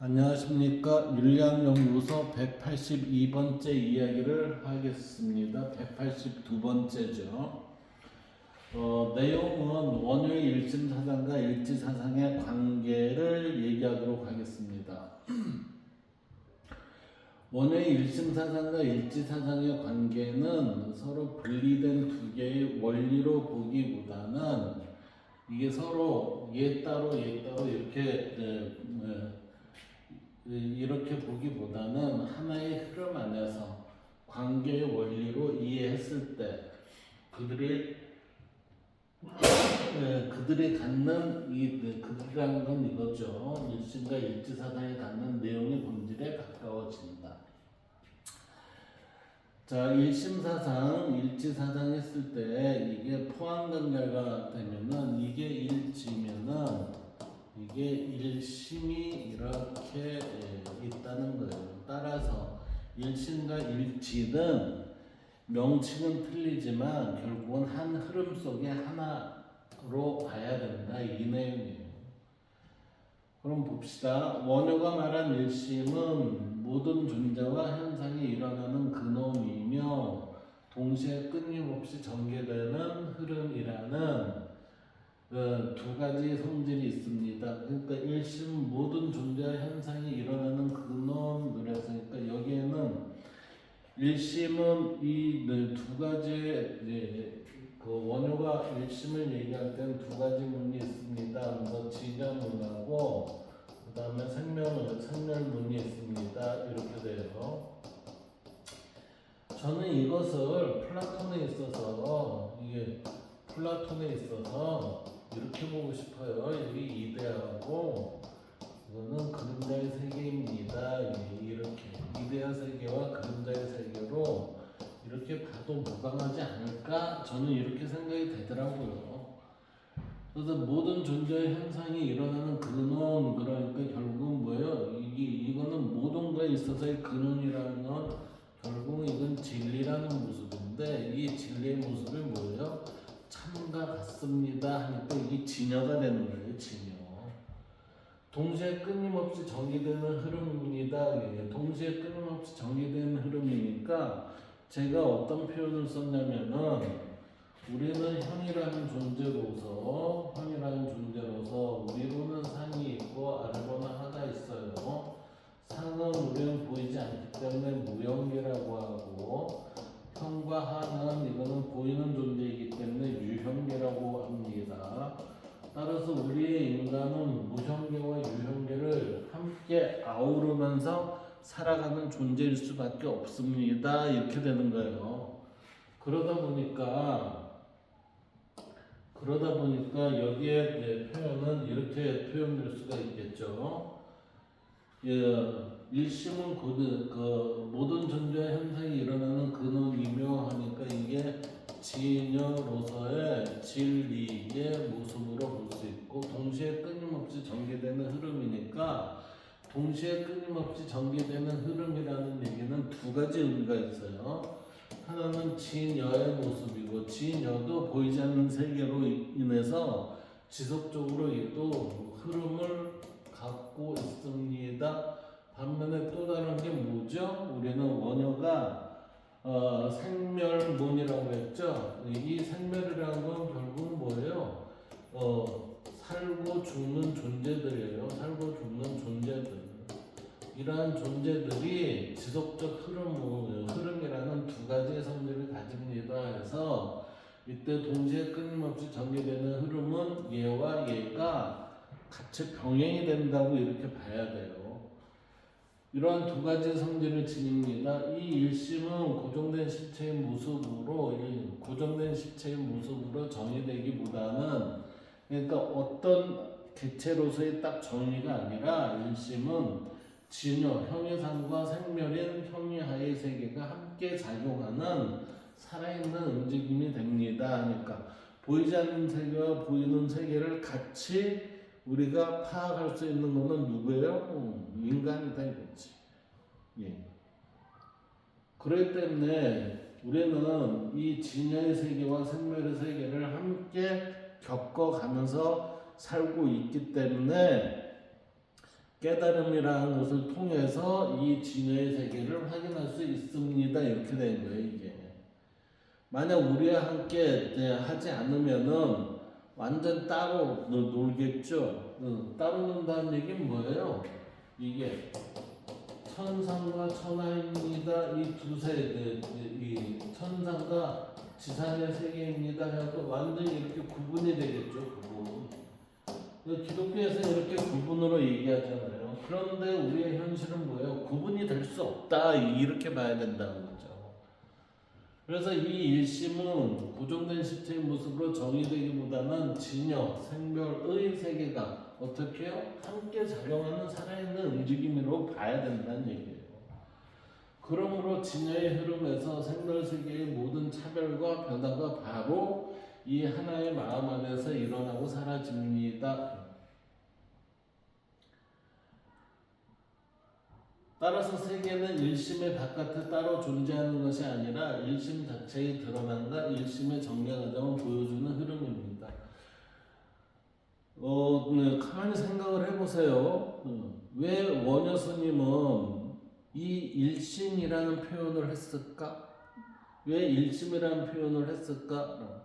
안녕하십니까. 윤리학연구소 182번째 이야기를 하겠습니다. 182번째죠. 내용은 원효의 일심사상과 일지사상의 관계를 얘기하도록 하겠습니다. 원효의 일심사상과 일지사상의 관계는 서로 분리된 두 개의 원리로 보기보다는 이게 서로 얘 따로 이렇게 보기보다는 하나의 흐름 안에서 관계의 원리로 이해했을 때 그들이 갖는 그들이라는 건 이거죠. 일심과 일지사상이 갖는 내용의 본질에 가까워진다. 자, 일심사상, 일지사상 했을 때 이게 포함관계가 되면은 이게 일지면은 이게 일심이 이렇게 있다는 거예요. 따라서 일심과 일지는 명칭은 틀리지만 결국은 한 흐름 속의 하나로 봐야 된다, 이 내용이에요. 그럼 봅시다. 원효가 말한 일심은 모든 존재와 현상이 일어나는 근원이며 동시에 끊임없이 전개되는 흐름이라는 두 가지 성질이 있습니다. 그러니까 일심 모든 존재와 현상이 일어나는 근원, 그러니까 여기에는 일심은 이 두 가지의 그 원효가 일심을 얘기할 때는 두 가지 문이 있습니다. 먼저 진여문하고 그 다음에 생멸문이 있습니다. 이렇게 돼요. 저는 이것을 플라톤에 있어서 이렇게 보고 싶어요. 여기 이데아고 이거는 그림자의 세계입니다. 이렇게 이데아 세계와 그림자의 세계로 이렇게 봐도 무방하지 않을까? 저는 이렇게 생각이 되더라고요. 그래서 모든 존재의 현상이 일어나는 근원, 그러니까 결국은 뭐예요? 이거는 모든 거에 있어서의 근원이라는 건 결국은 이건 진리라는 모습인데 이 진리의 모습이 뭐예요? 참과 같습니다 하니까 이게 진여가 되는 거예요. 진여. 동시에 끊임없이 전개되는 흐름입니다. 동시에 끊임없이 전개되는 흐름이니까 제가 어떤 표현을 썼냐면은 우리는 형이라는 존재로서 우리로는 상이 있고 아래로는 하가 있어요. 상은 우리는 보이지 않기 때문에 무형계라고 하고 형과 하는 이거는 보이는 존재이기 때문에 유형계라고 합니다. 따라서 우리의 인간은 무형계와 유형계를 함께 아우르면서 살아가는 존재일 수밖에 없습니다. 이렇게 되는 거예요. 그러다 보니까 여기에 표현은 이렇게 표현될 수가 있겠죠. 일심은 그 모든 존재의 현상이 일어나는 근원이며 하니까 이게 진여로서의 진리의 모습으로 볼 수 있고 동시에 끊임없이 전개되는 흐름이니까 동시에 끊임없이 전개되는 흐름이라는 얘기는 두 가지 의미가 있어요. 하나는 진여의 모습이고 진여도 보이지 않는 세계로 인해서 지속적으로 또 흐름을 갖고 있습니다. 반면에 또 다른 게 뭐죠? 우리는 원효가 생멸문이라고 했죠. 이 생멸이라는 건 결국은 뭐예요? 살고 죽는 존재들이에요. 살고 죽는 존재들. 이러한 존재들이 지속적 흐름이라는 두 가지의 성질을 가집니다. 해서 이때 동시에 끊임없이 전개되는 흐름은 얘와 얘가 같이 병행이 된다고 이렇게 봐야 돼요. 이러한 두 가지 성질을 지닙니다. 이 일심은 고정된 실체의 모습으로 정의되기보다는 그러니까 어떤 개체로서의 딱 정의가 아니라 일심은 진여, 형이상과 생멸인 형이하의 세계가 함께 작용하는 살아있는 움직임이 됩니다. 그러니까 보이지 않는 세계와 보이는 세계를 같이 우리가 파악할 수 있는 것은 누구예요? 인간이다 이거지. 예. 그렇기 때문에 우리는 이 진여의 세계와 생멸의 세계를 함께 겪어가면서 살고 있기 때문에 깨달음이라는 것을 통해서 이 진여의 세계를 확인할 수 있습니다. 이렇게 된 거예요, 이게. 만약 우리와 함께 하지 않으면은 완전 따로 놀겠죠. 따로 논다는 얘기는 뭐예요? 이게 천상과 천하입니다. 이 두 세계, 이 천상과 지상의 세계입니다. 하고 완전히 이렇게 구분이 되겠죠. 구분. 기독교에서 이렇게 구분으로 얘기하잖아요. 그런데 우리의 현실은 뭐예요? 구분이 될 수 없다. 이렇게 봐야 된다는 거죠. 그래서 이 일심은 고정된 실체의 모습으로 정의되기보다는 진여, 생별의 세계가 어떻게 해요? 함께 작용하는 살아있는 움직임으로 봐야 된다는 얘기예요. 그러므로 진여의 흐름에서 생별세계의 모든 차별과 변화가 바로 이 하나의 마음 안에서 일어나고 사라집니다. 따라서 세계는 일심의 바깥에 따로 존재하는 것이 아니라 일심 자체의 드러남과 일심의 정리 과정을 보여주는 흐름입니다. 가만히 생각을 해보세요. 왜 원효 스님은 이 일심이라는 표현을 했을까? 왜 일심이라는 표현을 했을까?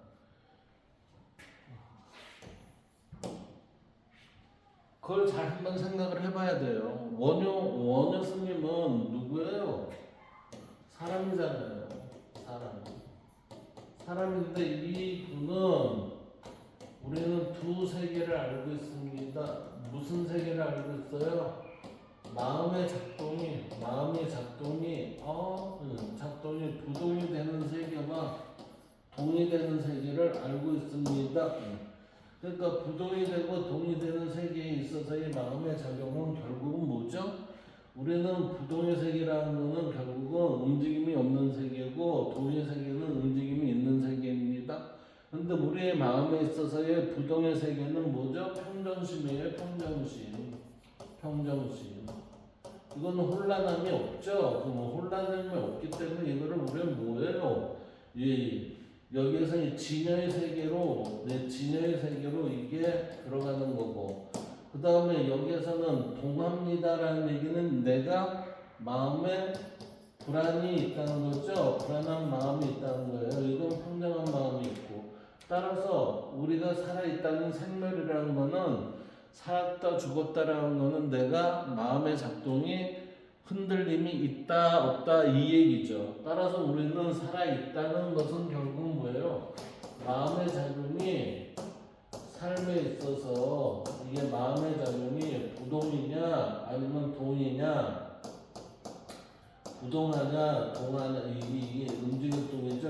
그걸 잘 한번 생각을 해봐야 돼요. 원효 스님은 누구예요? 사람이잖아요. 사람인데 이 분은 우리는 두 세계를 알고 있습니다. 무슨 세계를 알고 있어요? 마음이 작동이 부동이 되는 세계와 동이 되는 세계를 알고 있습니다. 그러니까 부동이 되고 동이 되는 세계에 있어서의 마음의 작용은 결국은 뭐죠? 우리는 부동의 세계라는 것은 결국은 움직임이 없는 세계고 동의 세계는 움직임이 있는 세계입니다. 그런데 우리의 마음에 있어서의 부동의 세계는 뭐죠? 평정심이에요. 평정심. 이거는 혼란함이 없죠. 혼란함이 없기 때문에 이거를 우리는 뭐예요? 여기에서 진여의 세계로 이게 들어가는 거고, 그 다음에 여기에서는 동합니다라는 얘기는 내가 마음에 불안이 있다는 거죠. 불안한 마음이 있다는 거예요. 이건 평정한 마음이 있고, 따라서 우리가 살아있다는 생멸이라는 거는 살았다 죽었다라는 거는 내가 마음의 작동이 흔들림이 있다 없다 이 얘기죠. 따라서 우리는 살아있다는 것은 결국 뭐예요? 마음의 작용이 삶에 있어서 이게 마음의 작용이 부동이냐 아니면 동이냐, 부동하냐 동하냐, 이게 움직이는 동이죠.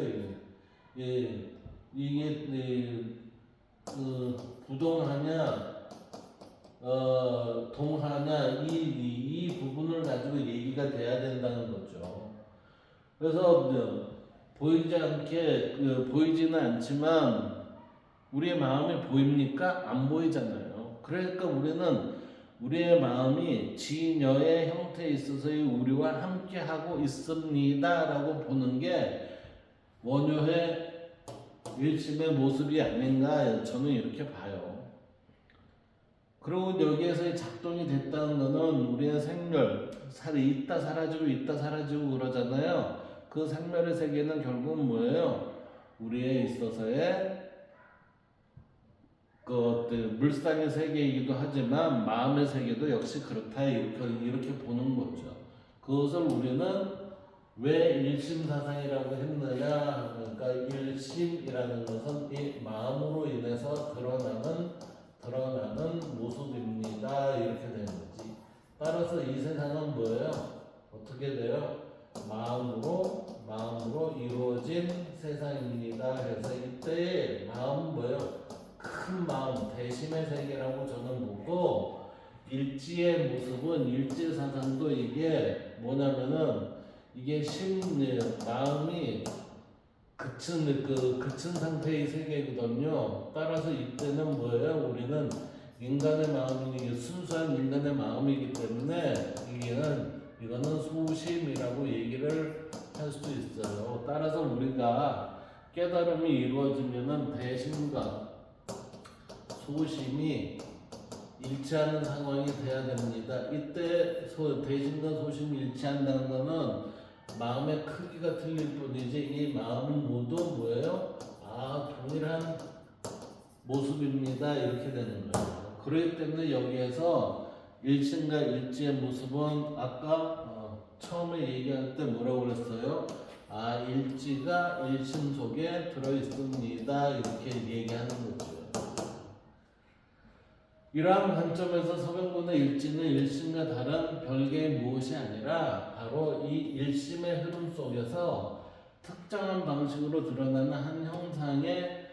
이게 부동하냐 동하냐 이 부분을 가지고 얘기가 돼야 된다는 거죠. 그래서 보이지는 않지만 우리의 마음이 보입니까? 안 보이잖아요. 그러니까 우리는 우리의 마음이 진여의 형태에 있어서의 우리와 함께하고 있습니다라고 보는 게 원효의 일심의 모습이 아닌가 저는 이렇게 봐요. 그리고 여기에서 작동이 됐다는 것은 우리의 생멸, 있다 사라지고 그러잖아요. 그 생멸의 세계는 결국은 뭐예요? 우리에 있어서의 물상의 세계이기도 하지만 마음의 세계도 역시 그렇다 이렇게 보는 거죠. 그것을 우리는 왜 일심사상이라고 했느냐? 그러니까 일심이라는 것은 이 마음으로 인해서 드러나는 모습입니다. 이렇게 되는 거지. 따라서 이 세상은 뭐예요? 어떻게 돼요? 마음으로 이루어진 세상입니다. 그래서 이때 마음은 뭐예요? 큰 마음, 대심의 세계라고 저는 보고, 일지의 모습은 일지사상도 이게 뭐냐면은 이게 마음이 그친 상태의 세계거든요. 따라서 이때는 뭐예요? 우리는 인간의 마음이 순수한 인간의 마음이기 때문에 이거는 소심이라고 얘기를 할 수 있어요. 따라서 우리가 깨달음이 이루어지면은 대심과 소심이 일치하는 상황이 돼야 됩니다. 이때 대신과 소심이 일치한다는 거는 마음의 크기가 틀릴 뿐이지 이 마음은 모두 뭐예요? 동일한 모습입니다. 이렇게 되는 거예요. 그렇기 때문에 여기에서 일심과 일지의 모습은 아까 처음에 얘기할 때 뭐라고 그랬어요? 일지가 일심 속에 들어있습니다. 이렇게 얘기하는 거죠. 이러한 관점에서 서병군의 일지는 일심과 다른 별개의 무엇이 아니라 바로 이 일심의 흐름 속에서 특정한 방식으로 드러나는 한 현상의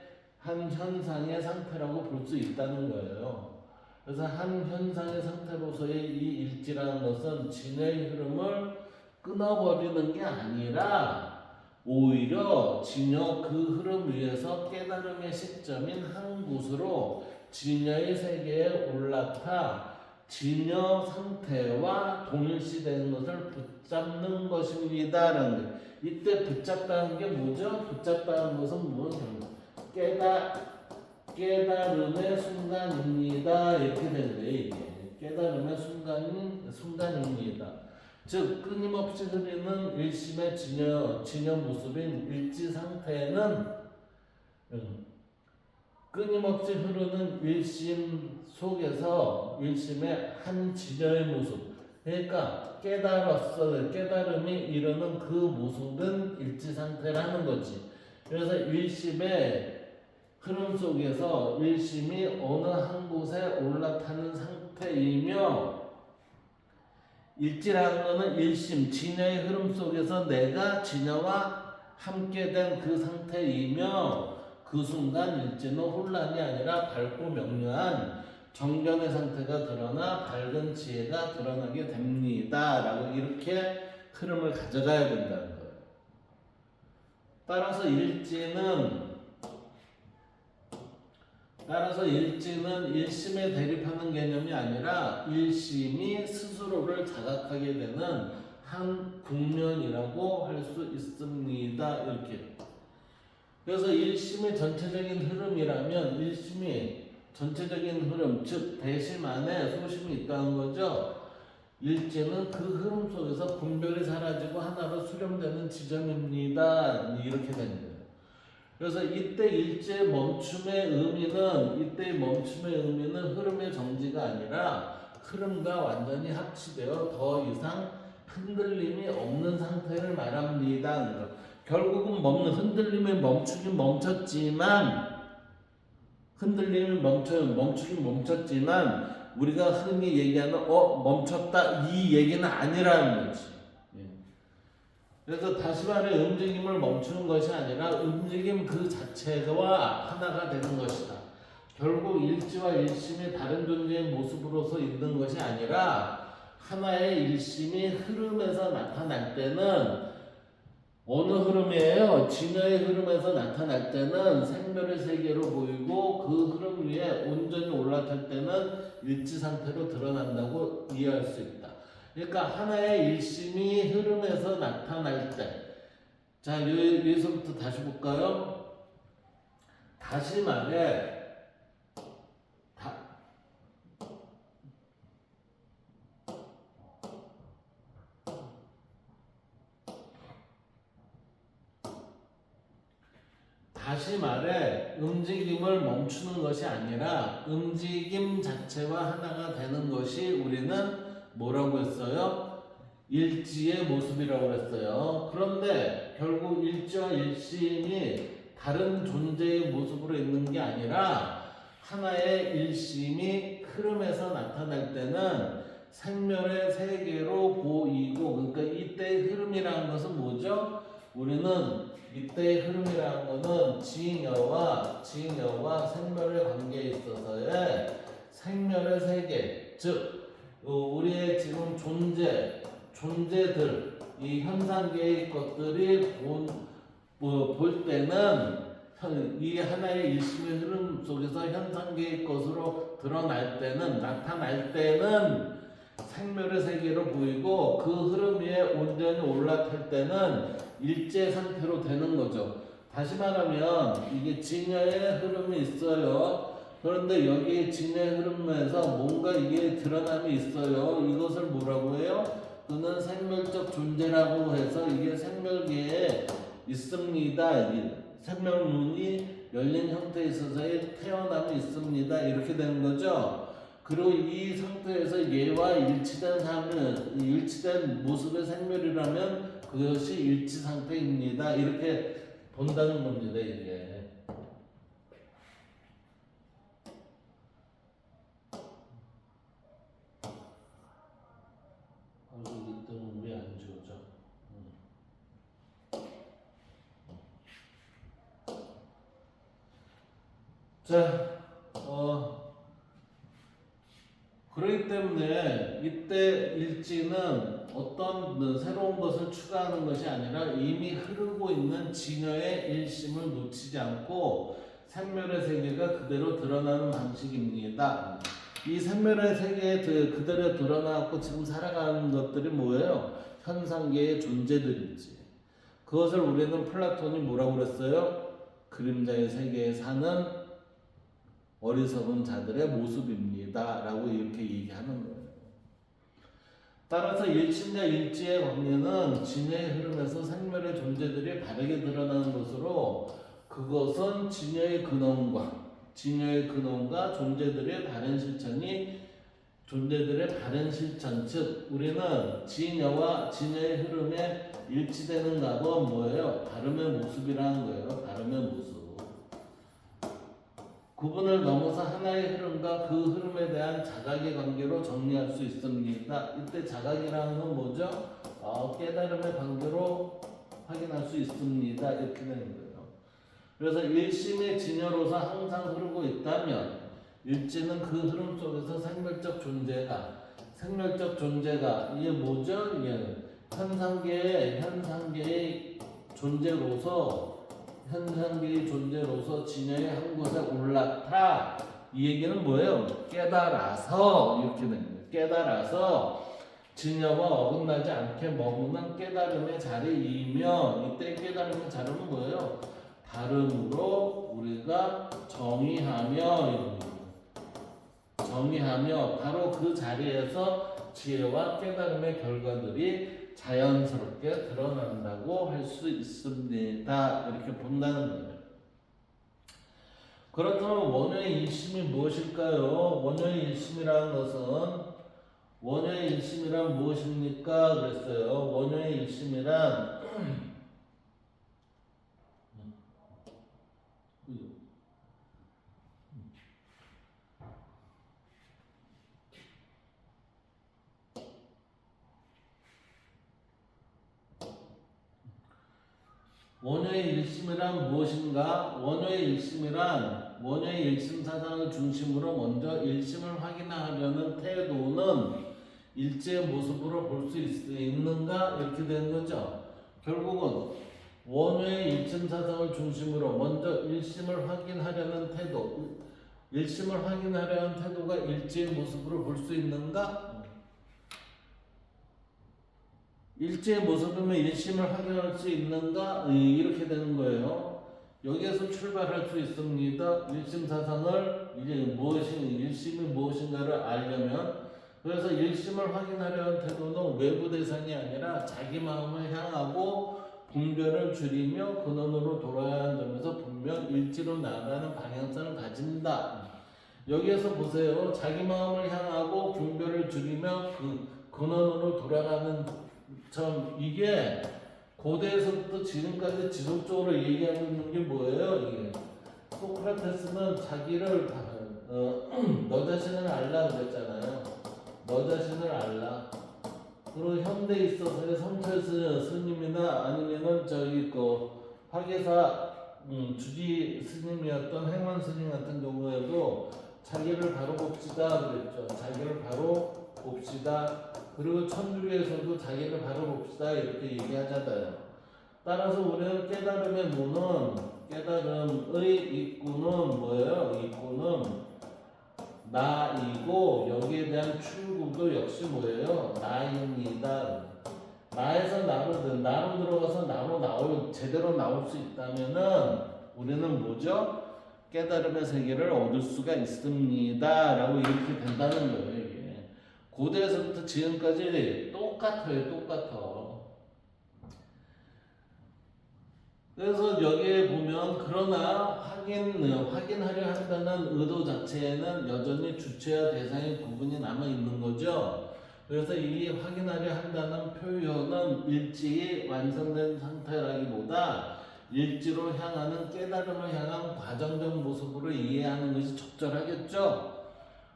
상태라고 볼 수 있다는 거예요. 그래서 한 현상의 상태로서의 이 일지라는 것은 진의 흐름을 끊어버리는 게 아니라 오히려 진여 그 흐름 위에서 깨달음의 시점인 한 곳으로 진여의 세계에 올라타 진여 상태와 동일시되는 것을 붙잡는 것입니다라는 거예요. 이때 붙잡다는 게 뭐죠? 붙잡다는 것은 무엇입니까? 깨달음의 순간입니다. 이렇게 되는 거예요. 이게 깨달음의 순간입니다. 즉 끊임없이 흐르는 일심의 진여 모습인 일지 상태는 끊임없이 흐르는 일심 속에서 일심의 한 진여의 모습, 그러니까 깨달음이 이르는 그 모습은 일지 상태라는 거지. 그래서 일심의 흐름 속에서 일심이 어느 한 곳에 올라타는 상태이며, 일지라는 것은 일심, 진여의 흐름 속에서 내가 진여와 함께 된 그 상태이며, 그 순간 일지는 혼란이 아니라 밝고 명료한 정견의 상태가 드러나 밝은 지혜가 드러나게 됩니다. 라고 이렇게 흐름을 가져가야 된다는 거예요. 따라서 일지는 일심에 대립하는 개념이 아니라 일심이 스스로를 자각하게 되는 한 국면이라고 할 수 있습니다. 이렇게. 그래서 일심의 전체적인 흐름이라면 일심이 전체적인 흐름, 즉 대심 안에 소심이 있다는 거죠. 일지는 그 흐름 속에서 분별이 사라지고 하나로 수렴되는 지점입니다. 이렇게 되는 거예요. 그래서 이때 일지의 멈춤의 의미는 흐름의 정지가 아니라 흐름과 완전히 합치되어 더 이상 흔들림이 없는 상태를 말합니다. 결국은 흔들림이 멈추긴 멈췄지만 우리가 흔히 얘기하는 멈췄다 이 얘기는 아니라는 거지. 그래서 다시 말해 움직임을 멈추는 것이 아니라 움직임 그 자체와 하나가 되는 것이다. 결국 일지와 일심이 다른 존재의 모습으로서 있는 것이 아니라 하나의 일심이 흐름에서 나타날 때는 어느 흐름이에요? 진여의 흐름에서 나타날 때는 생멸의 세계로 보이고 그 흐름 위에 온전히 올라탈 때는 일지 상태로 드러난다고 이해할 수 있다. 그러니까 하나의 일심이 흐름에서 나타날 때, 자 여기서부터 다시 볼까요? 다시 말해 움직임을 멈추는 것이 아니라 움직임 자체와 하나가 되는 것이 우리는 뭐라고 했어요? 일지의 모습이라고 했어요. 그런데 결국 일지와 일심이 다른 존재의 모습으로 있는 게 아니라 하나의 일심이 흐름에서 나타날 때는 생멸의 세계로 보이고, 그러니까 이때의 흐름이라는 것은 뭐죠? 우리는 이때의 흐름이라는 것은 진여와 생멸의 관계에 있어서의 생멸의 세계, 즉 우리의 지금 존재들, 이 현상계의 것들이 볼 때는 이 하나의 일심의 흐름 속에서 현상계의 것으로 나타날 때는 생멸의 세계로 보이고, 그 흐름 위에 온전히 올라탈 때는 일제 상태로 되는 거죠. 다시 말하면 이게 진여의 흐름이 있어요. 그런데 여기 진의 흐름에서 뭔가 이게 드러남이 있어요. 이것을 뭐라고 해요? 그는 생멸적 존재라고 해서 이게 생멸계에 있습니다. 생명문이 열린 형태에 있어서의 태어남이 있습니다. 이렇게 되는 거죠. 그리고 이 상태에서 얘와 일치된 모습의 생멸이라면 그것이 일치 상태입니다. 이렇게 본다는 겁니다. 이게. 이때는 왜 안 지워져? 자, 그렇기 때문에 이때 일지는 어떤 새로운 것을 추가하는 것이 아니라 이미 흐르고 있는 진여의 일심을 놓치지 않고 생멸의 세계가 그대로 드러나는 방식입니다. 이 생멸의 세계에 그대로 드러나고 지금 살아가는 것들이 뭐예요? 현상계의 존재들이지. 그것을 우리는 플라톤이 뭐라고 그랬어요? 그림자의 세계에 사는 어리석은 자들의 모습입니다. 라고 이렇게 얘기하는 거예요. 따라서 일심과 일지의 관계는 진여의 흐름에서 생멸의 존재들이 바르게 드러나는 것으로 그것은 진여의 근원과 존재들의 바른 실천, 즉 우리는 진여와 진여의 흐름에 일치되는 값은 뭐예요? 발음의 모습이라는 거예요. 발음의 모습. 구분을 넘어서 하나의 흐름과 그 흐름에 대한 자각의 관계로 정리할 수 있습니다. 이때 자각이라는 건 뭐죠? 깨달음의 관계로 확인할 수 있습니다. 이렇게 되는 거예요. 그래서 일심의 진여로서 항상 흐르고 있다면 일지는 그 흐름 속에서 생멸적 존재가 이게 뭐죠? 이게 현상계의 존재로서 진여의 한 곳에 올랐다. 이 얘기는 뭐예요? 깨달아서 이렇게 된 거예요. 깨달아서 진여와 어긋나지 않게 머무는 깨달음의 자리이며 이때 깨달음의 자리는 뭐예요? 다름으로 우리가 정의하며 바로 그 자리에서 지혜와 깨달음의 결과들이 자연스럽게 드러난다고 할 수 있습니다. 이렇게 본다는 거예요. 그렇다면 원효의 일심이 무엇일까요? 원효의 일심이라는 것은 원효의 일심이란 무엇입니까? 그랬어요. 원효의 일심이란 원효의 일심이란 무엇인가? 원효의 일심 사상을 중심으로 먼저 일심을 확인하려는 태도는 일지의 모습으로 볼 수 있는가? 이렇게 되는 거죠. 결국은 원효의 일심 사상을 중심으로 먼저 일심을 확인하려는 태도가 일지의 모습으로 볼 수 있는가? 일지의 모습이면 일심을 확인할 수 있는가? 이렇게 되는 거예요. 여기에서 출발할 수 있습니다. 일심 사상을 일심이 무엇인가를 알려면 그래서 일심을 확인하려는 태도는 외부 대상이 아니라 자기 마음을 향하고 분별을 줄이며 근원으로 돌아야 하는 점에서 분명 일지로 나아가는 방향성을 가진다. 여기에서 보세요. 자기 마음을 향하고 분별을 줄이며 근원으로 돌아가는 이게 고대에서부터 지금까지 지속적으로 얘기하고 있는 게 뭐예요? 이게 소크라테스는 자기를 너 자신을 알라 그랬잖아요. 너 자신을 알라. 그리고 현대에 있어서의 성철 스님이나 아니면은 화계사 주지 스님이었던 행원 스님 같은 경우에도 자기를 바로 봅시다 그랬죠. 자기를 바로 봅시다. 그리고 천주교에서도 자기를 바로 봅시다 이렇게 얘기하잖아요. 따라서 우리는 깨달음의 입구는 뭐예요? 입구는 나이고 여기에 대한 출구도 역시 뭐예요? 나입니다. 나에서 나로 들어가서 제대로 나올 수 있다면은 우리는 뭐죠? 깨달음의 세계를 얻을 수가 있습니다라고 이렇게 된다는 거예요. 이게 고대에서부터 지금까지 똑같아요. 똑같아. 그래서 여기에 보면 그러나 확인하려 한다는 의도 자체에는 여전히 주체와 대상의 구분이 남아 있는 거죠. 그래서 이 확인하려 한다는 표현은 일찍이 완성된 상태라기보다 일지로 향하는 깨달음을 향한 과정적 모습으로 이해하는 것이 적절하겠죠.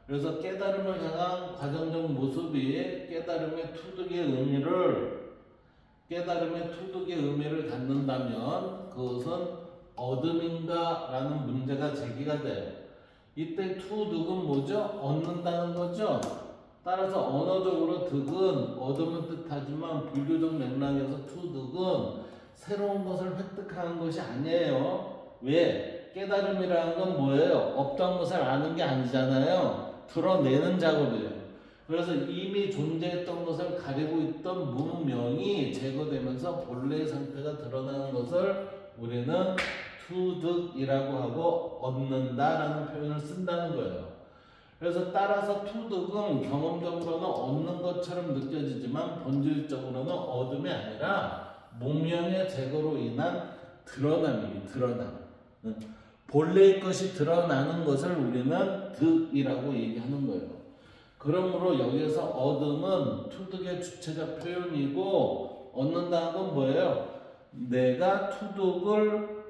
그래서 깨달음을 향한 과정적 모습이 깨달음의 투득의 의미를 갖는다면 그것은 얻음인가라는 문제가 제기가 돼요. 이때 투득은 뭐죠? 얻는다는 거죠. 따라서 언어적으로 득은 얻음을 뜻하지만 불교적 맥락에서 투득은 새로운 것을 획득하는 것이 아니에요. 왜? 깨달음이라는 건 뭐예요? 없던 것을 아는 게 아니잖아요. 드러내는 작업이에요. 그래서 이미 존재했던 것을 가리고 있던 문명이 제거되면서 본래의 상태가 드러나는 것을 우리는 투득이라고 하고 얻는다라는 표현을 쓴다는 거예요. 그래서 따라서 투득은 경험적으로는 얻는 것처럼 느껴지지만 본질적으로는 얻음이 아니라 문명의 제거로 인한 드러남. 본래의 것이 드러나는 것을 우리는 득이라고 얘기하는 거예요. 그러므로 여기에서 얻음은 투득의 주체적 표현이고 얻는다는 건 뭐예요? 내가 투득을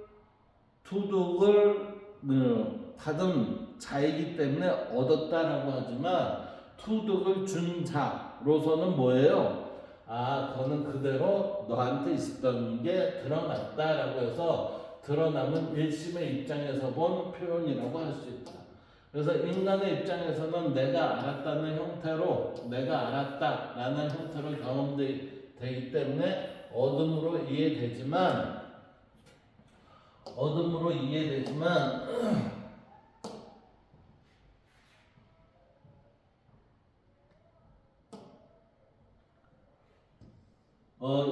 받은 자이기 때문에 얻었다라고 하지만 투득을 준 자로서는 뭐예요? 그거는 그대로 너한테 있었던 게 드러났다라고 해서 드러남은 일심의 입장에서 본 표현이라고 할 수 있다. 그래서 인간의 입장에서는 내가 알았다는 형태로 내가 알았다라는 형태로 경험되기 때문에 얻음으로 이해되지만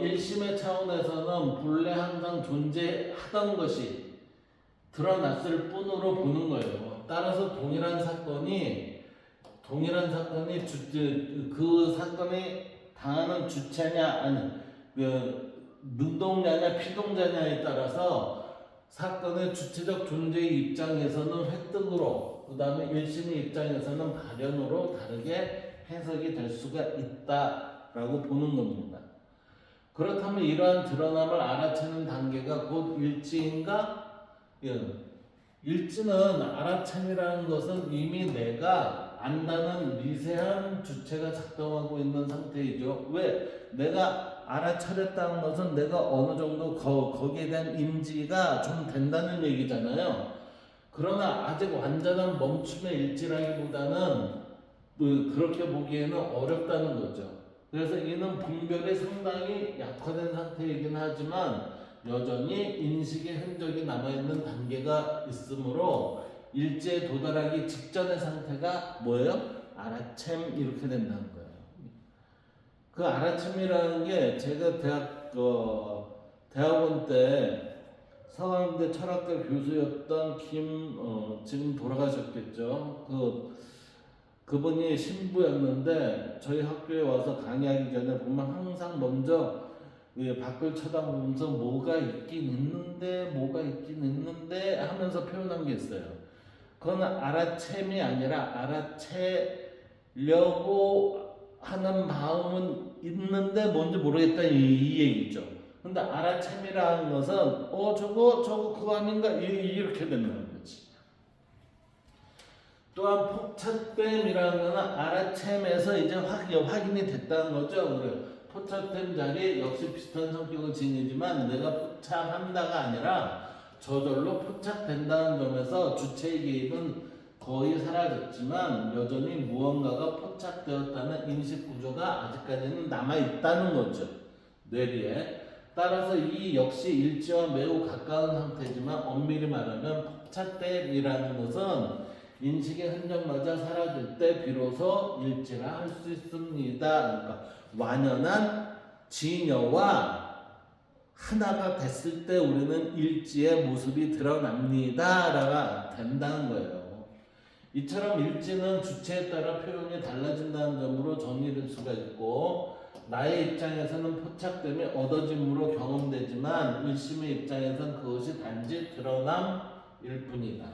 일심의 차원에서는 본래 항상 존재하던 것이 드러났을 뿐으로 보는 거예요. 따라서 동일한 사건이 그 사건이 당하는 주체냐 아니 능동자냐 피동자냐에 따라서 사건의 주체적 존재의 입장에서는 획득으로 그 다음에 일심의 입장에서는 발현으로 다르게 해석이 될 수가 있다라고 보는 겁니다. 그렇다면 이러한 드러남을 알아채는 단계가 곧 일지인가? 일지는 알아챔이라는 것은 이미 내가 안다는 미세한 주체가 작동하고 있는 상태이죠. 왜? 내가 알아차렸다는 것은 내가 어느 정도 거기에 대한 인지가 좀 된다는 얘기잖아요. 그러나 아직 완전한 멈춤의 일지라기보다는 그렇게 보기에는 어렵다는 거죠. 그래서 이는 분별이 상당히 약화된 상태이긴 하지만 여전히 인식의 흔적이 남아있는 단계가 있으므로 일제에 도달하기 직전의 상태가 뭐예요? 알아챔 이렇게 된다는 거예요. 그 알아챔이라는 게 제가 대학원 때 서강대 철학과 교수였던 지금 돌아가셨겠죠. 그분이 신부였는데 저희 학교에 와서 강의하기 전에 보면 항상 먼저 밖을 쳐다보면서 뭐가 있긴 있는데 하면서 표현한 게 있어요. 그건 알아챔이 아니라 알아채려고 하는 마음은 있는데 뭔지 모르겠다 이 얘기죠. 근데 알아챔이라는 것은 저거 그거 아닌가 이렇게 된다는 거지. 또한 포착됨이라는 것은 알아챔에서 이제 확인이 됐다는 거죠. 그래. 포착된 자리 역시 비슷한 성격을 지니지만 내가 포착한다가 아니라 저절로 포착된다는 점에서 주체의 개입은 거의 사라졌지만 여전히 무언가가 포착되었다는 인식 구조가 아직까지는 남아있다는 거죠. 뇌리에. 따라서 이 역시 일지와 매우 가까운 상태지만 엄밀히 말하면 포착됨이라는 것은 인식의 흔적마저 사라질 때 비로소 일지라 할 수 있습니다. 그러니까 완연한 진여와 하나가 됐을 때 우리는 일지의 모습이 드러납니다라가 된다는 거예요. 이처럼 일지는 주체에 따라 표현이 달라진다는 점으로 정리될 수가 있고, 나의 입장에서는 포착됨이 얻어짐으로 경험되지만 일심의 입장에서는 그것이 단지 드러남일 뿐이다.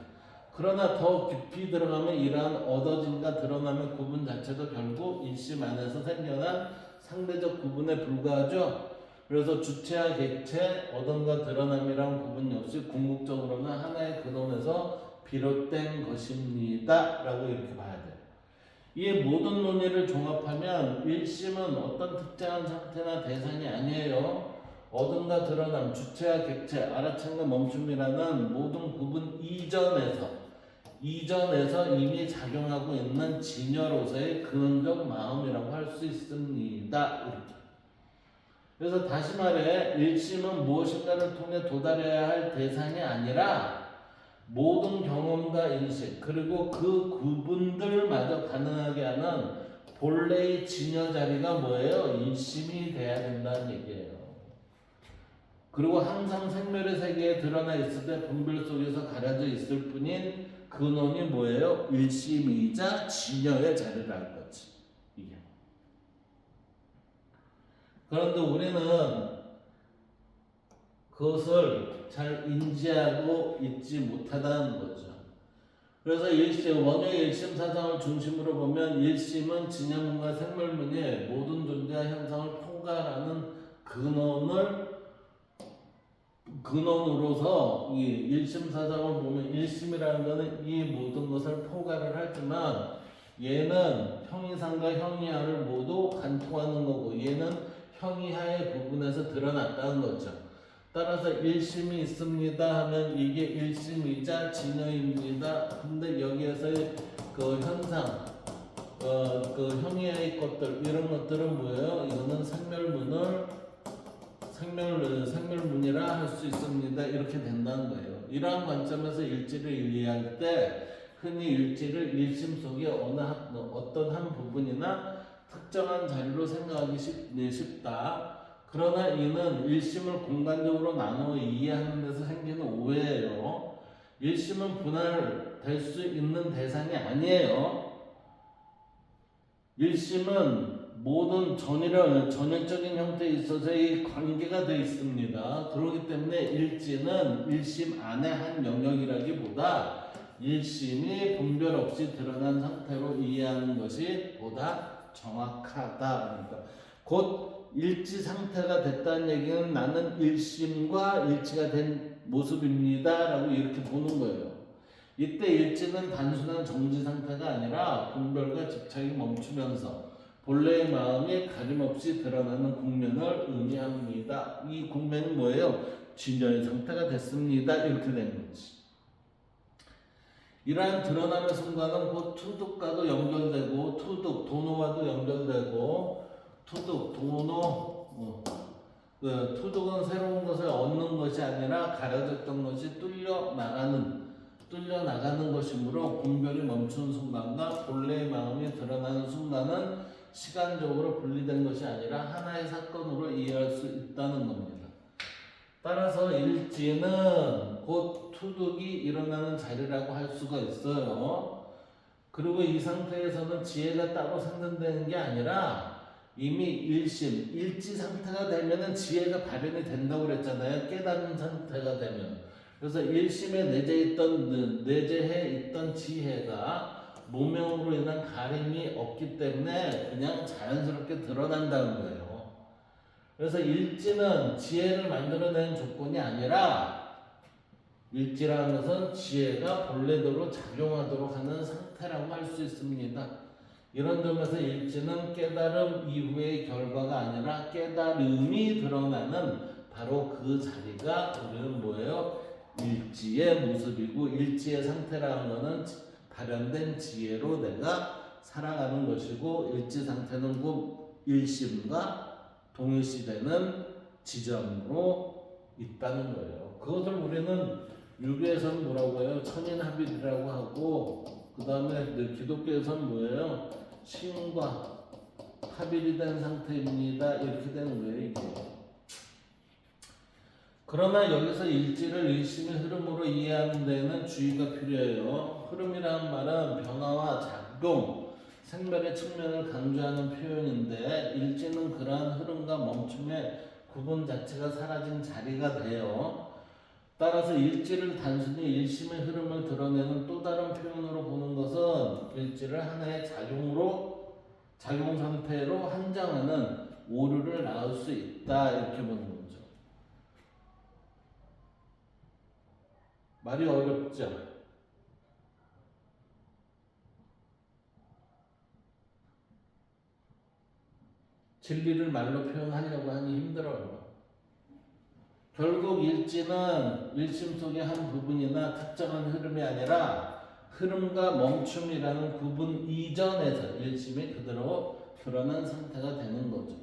그러나 더 깊이 들어가면 이러한 얻어짐과 드러남의 구분 자체도 결국 일심 안에서 생겨난 상대적 구분에 불과하죠. 그래서 주체와 객체, 얻음과 드러남이란 구분 역시 궁극적으로는 하나의 근원에서 비롯된 것입니다 라고 이렇게 봐야 돼요. 이 모든 논의를 종합하면 일심은 어떤 특정한 상태나 대상이 아니에요. 얻음과 드러남, 주체와 객체, 알아챈과 멈춤이라는 모든 구분 이전에서 이미 작용하고 있는 진여로서의 근원적 마음이라고 할 수 있습니다. 이렇게. 그래서 다시 말해 일심은 무엇인가를 통해 도달해야 할 대상이 아니라 모든 경험과 인식 그리고 그 구분들마저 가능하게 하는 본래의 진여 자리가 뭐예요? 일심이 돼야 된다는 얘기예요. 그리고 항상 생멸의 세계에 드러나 있을 때 분별 속에서 가려져 있을 뿐인 근원이 뭐예요? 일심이자 진여의 자리를 할 거지. 이게. 그런데 우리는 그것을 잘 인지하고 있지 못하다는 거죠. 그래서 원효의 일심 사상을 중심으로 보면 일심은 진여문과 생멸문의 모든 존재와 현상을 통과하는 근원으로서 이 일심 사상을 보면 일심이라는 것은 이 모든 것을 포괄을 하지만 얘는 형이상과 형이하를 모두 관통하는 거고 얘는 형이하의 부분에서 드러났다는 거죠. 따라서 일심이 있습니다 하면 이게 일심이자 진여입니다. 근데 여기에서의 그 현상, 그 형이하의 것들 이런 것들은 뭐예요? 이거는 생멸문이라 할 수 있습니다. 이렇게 된다는 거예요. 이러한 관점에서 일지를 이해할 때 흔히 일지를 일심 속의 어떤 한 부분이나 특정한 자리로 생각하기 쉽다. 그러나 이는 일심을 공간적으로 나누어 이해하는 데서 생기는 오해예요. 일심은 분할될 수 있는 대상이 아니에요. 일심은 모든 전형적인 형태에 있어서의 관계가 되어 있습니다. 그렇기 때문에 일지는 일심 안의 한 영역이라기보다 일심이 분별 없이 드러난 상태로 이해하는 것이 보다 정확하다. 곧 일지 상태가 됐다는 얘기는 나는 일심과 일치가 된 모습입니다 라고 이렇게 보는 거예요. 이때 일지는 단순한 정지 상태가 아니라 분별과 집착이 멈추면서 본래의 마음이 가림없이 드러나는 국면을 의미합니다. 이 국면은 뭐예요? 진여의 상태가 됐습니다. 이렇게 된 거지. 이러한 드러남의 순간은 곧 투득과도 연결되고 도노와도 연결되고 투득은 새로운 것을 얻는 것이 아니라 가려졌던 것이 뚫려 나가는 것이므로 분별이 멈춘 순간과 본래의 마음이 드러나는 순간은 시간적으로 분리된 것이 아니라 하나의 사건으로 이해할 수 있다는 겁니다. 따라서 일지는 곧 투득이 일어나는 자리라고 할 수가 있어요. 그리고 이 상태에서는 지혜가 따로 생성되는 게 아니라 이미 일지 상태가 되면은 지혜가 발현이 된다고 그랬잖아요. 깨닫는 상태가 되면. 그래서 일심에 내재해 있던 지혜가 무명으로 인한 가림이 없기 때문에 그냥 자연스럽게 드러난다는 거예요. 그래서 일지는 지혜를 만들어내는 조건이 아니라 일지라는 것은 지혜가 본래대로 작용하도록 하는 상태라고 할 수 있습니다. 이런 점에서 일지는 깨달음 이후의 결과가 아니라 깨달음이 드러나는 바로 그 자리가 우리는 뭐예요? 일지의 모습이고 일지의 상태라는 것은 발현된 지혜로 내가 살아가는 것이고 일지 상태는 곧 일심과 동일시되는 지점으로 있다는 거예요. 그것을 우리는 유교에서는 뭐라고 해요? 천인합일이라고 하고 그 다음에 기독교에서는 뭐예요? 신과 합일이 된 상태입니다. 이렇게 되는 거예요. 이게. 그러나 여기서 일지를 일심의 흐름으로 이해하는 데에는 주의가 필요해요. 흐름이라는 말은 변화와 작용, 생멸의 측면을 강조하는 표현인데 일지는 그러한 흐름과 멈춤의 구분 자체가 사라진 자리가 돼요. 따라서 일지를 단순히 일심의 흐름을 드러내는 또 다른 표현으로 보는 것은 일지를 하나의 작용 상태로 한정하는 오류를 낳을 수 있다 이렇게 보는 거죠. 말이 어렵죠? 진리를 말로 표현하려고 하니 힘들어요. 결국 일지는 일심 속의 한 부분이나 특정한 흐름이 아니라 흐름과 멈춤이라는 구분 이전에서 일심이 그대로 드러난 상태가 되는 거죠.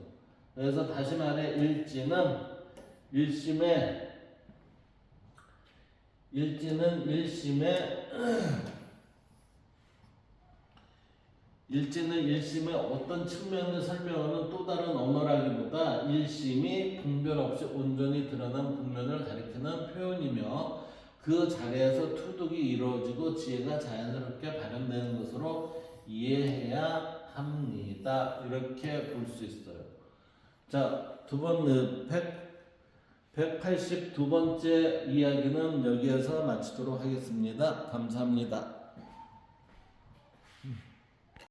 그래서 다시 말해 일지는 일심의 일심의 어떤 측면을 설명하는 또 다른 언어라기보다 일심이 분별 없이 온전히 드러난 국면을 가리키는 표현이며 그 자리에서 투득이 이루어지고 지혜가 자연스럽게 발현되는 것으로 이해해야 합니다. 이렇게 볼 수 있어요. 자, 182번째 이야기는 여기에서 마치도록 하겠습니다. 감사합니다.